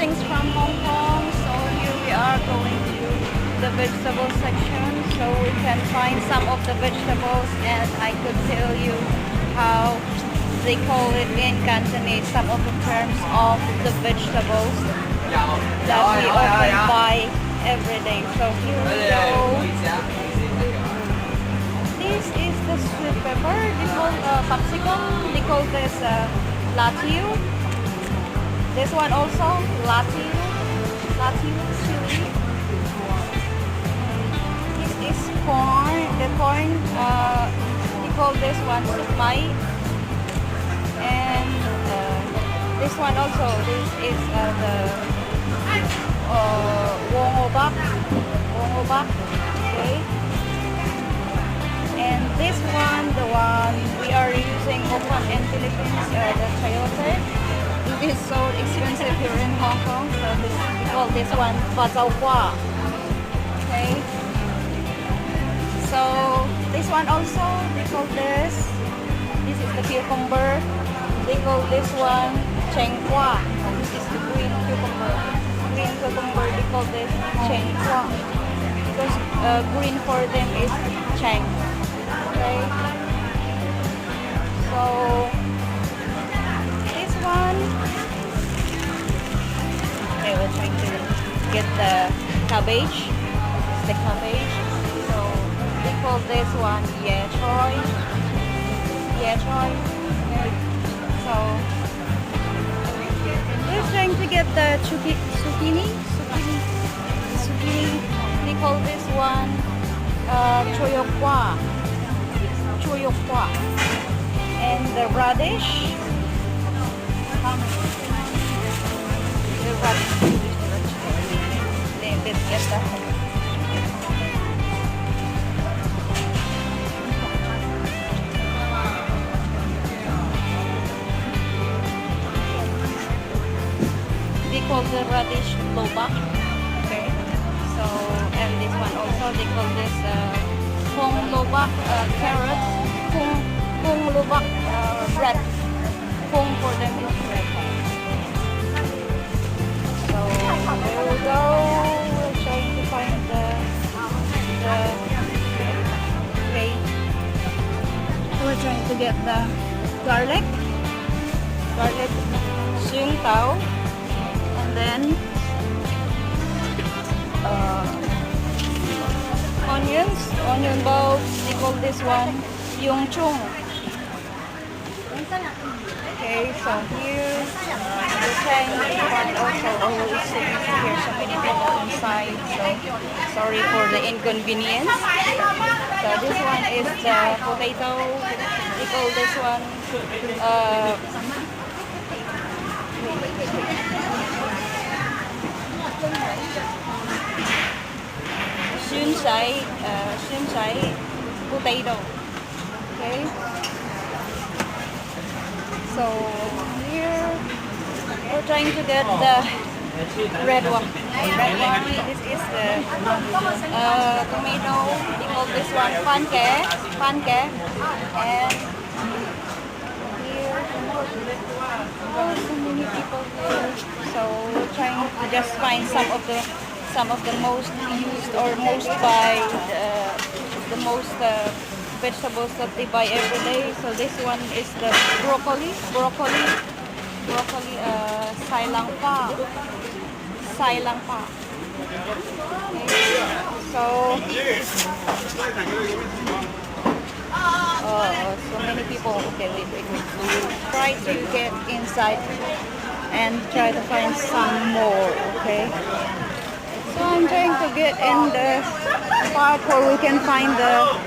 things from Hong Kong. So here we are going to the vegetable section, so we can find some of the vegetables, and I could tell you how they call it in Cantonese, some of the terms of the vegetables that we often buy every day. So here we go. This is the sweet pepper. They call capsicum. They call this latiu. This one also latiu chili. This is corn. The corn. They call this one supmai. And this one also. This is the wongobak. Okay. And this one, the one we are using often in Philippines, the chayote. It is so expensive here in Hong Kong, so we call this one bazao. Okay. So this one also, they call this is the cucumber. They call this one chengkwa. This is the green cucumber. Green cucumber, they call this chengkwa. Because green for them is cheng. Okay. So this one, okay, we're trying to get the cabbage. It's the cabbage. So they call this one ye choy. Okay. So we're trying to get the zucchini. They call this one choyokwa. And the radish. The radish. Let's get that. They call the radish lobak. Okay. So, and this one also, they call this Kung lobak carrots. Kung lobak bread. Kung for them is bread. So there we go. We're trying to find the okay. We're trying to get the garlic, sung tao, and then onion bulbs. They call this one yung chung. Okay, so here we're trying to find also always here so many people inside. So sorry for the inconvenience. So this one is the potato. They call this one xunsai potato. Okay. So here we're trying to get the red one. This is the tomato. They call this one panke. And here there are so many people here. So we're trying to just find some of the most used or most buy the most vegetables that they buy every day. So this one is the broccoli, sai lang pa. Okay. So so many people. Okay, wait. We'll try to get inside and try to find some more. Okay. So I'm trying to get in the part where we can find the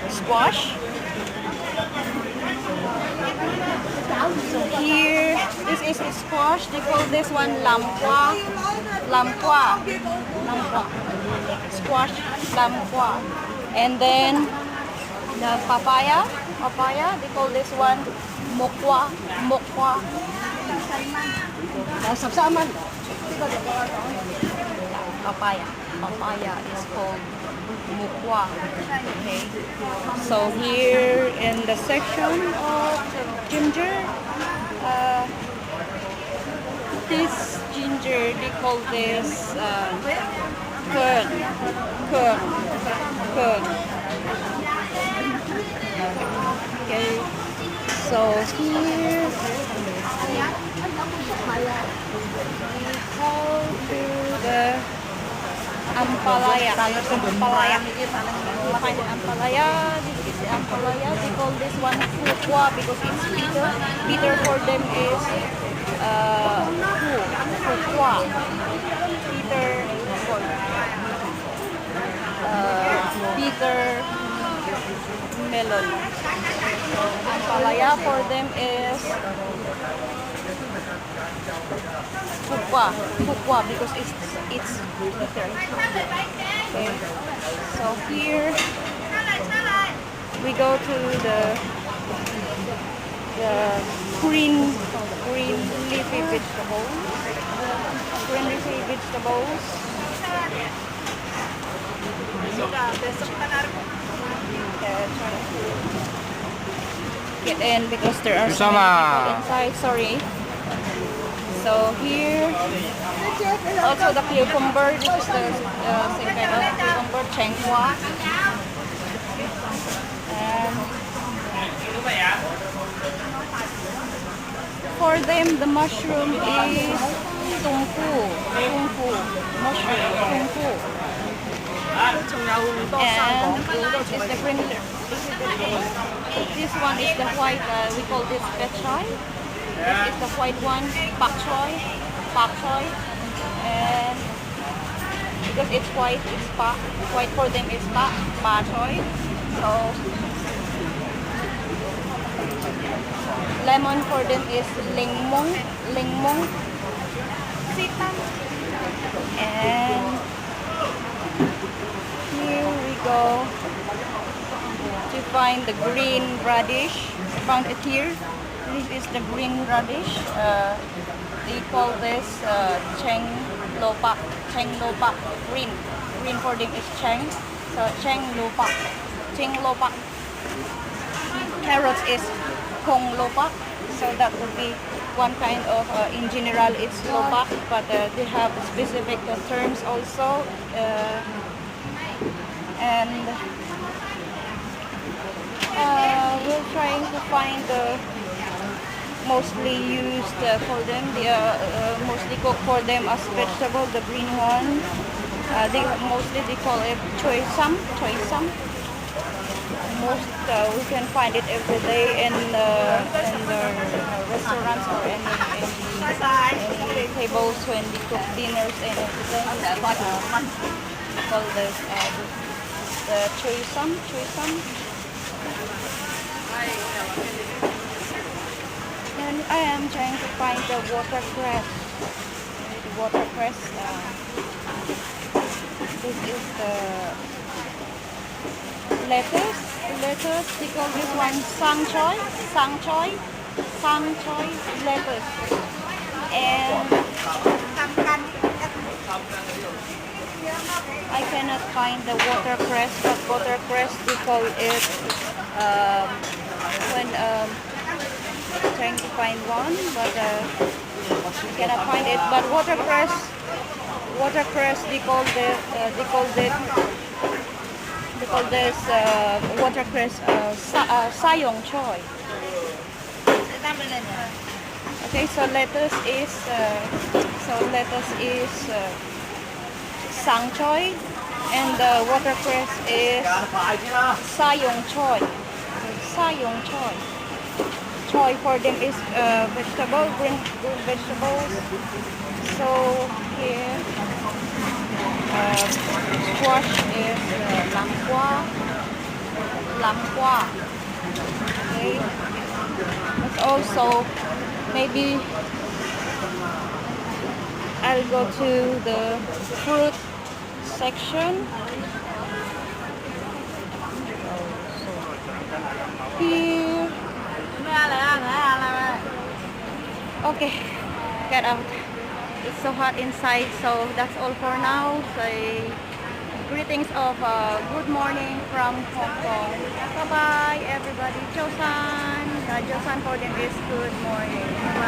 squash. So here, this is a squash. They call this one lamqua. Squash lamqua. And then the papaya. They call this one mokwa. Papaya is called mukwa. Okay. So here in the section of ginger, This ginger, they call this curd. Curd. Curd. Okay. So here we go to the ampalaya. Ampalaya. Ampalaya. This is the ampalaya. They call this one fukwa because it's bitter. Bitter for them is fukwa. Bitter for bitter melon. So ampalaya for them is fukwa because it's bitter. Okay. So here we go to the green leafy vegetables. Green leafy vegetables. Trying to get in because there are so many people inside. Sorry. So here, also the cucumber. This is the same kind of cucumber, chenghua. And for them, the mushroom is tungku mushroom, tungku. And this is the green. This one is the white. We call this pechay. This is the white one, pak choy, and because it's white, it's pak. White for them is pak choy. So lemon for them is lingmong, sitang, and here we go to find the green radish. Found it here. This is the green radish. They call this cheng lopak. Green for them is cheng. So cheng lopak. Carrots is kong lopak. So that would be one kind of. In general, it's lopak, but they have specific terms also. And we're trying to find the mostly used for them. They are mostly cooked for them as vegetable. The green one, they call it choy sam. Most we can find it every day in the restaurants or any tables when they cook dinners and everything. We call this the choy sam. And I am trying to find the watercress. This is the lettuce. They call this one sang choy lettuce. And I cannot find the watercress, but watercress they call it when trying to find one, but cannot find it. But watercress they call this watercress sayong choy. Okay, so lettuce is sang choy, and the watercress is sayong choy. Choy for them is green vegetables. So here squash is lamqua. Okay, but also maybe I'll go to the fruit section. Here. Okay, get out. It's so hot inside, so that's all for now. Say greetings of good morning from Hong Kong. Bye bye everybody. Josan. Josan for them is good morning. Bye.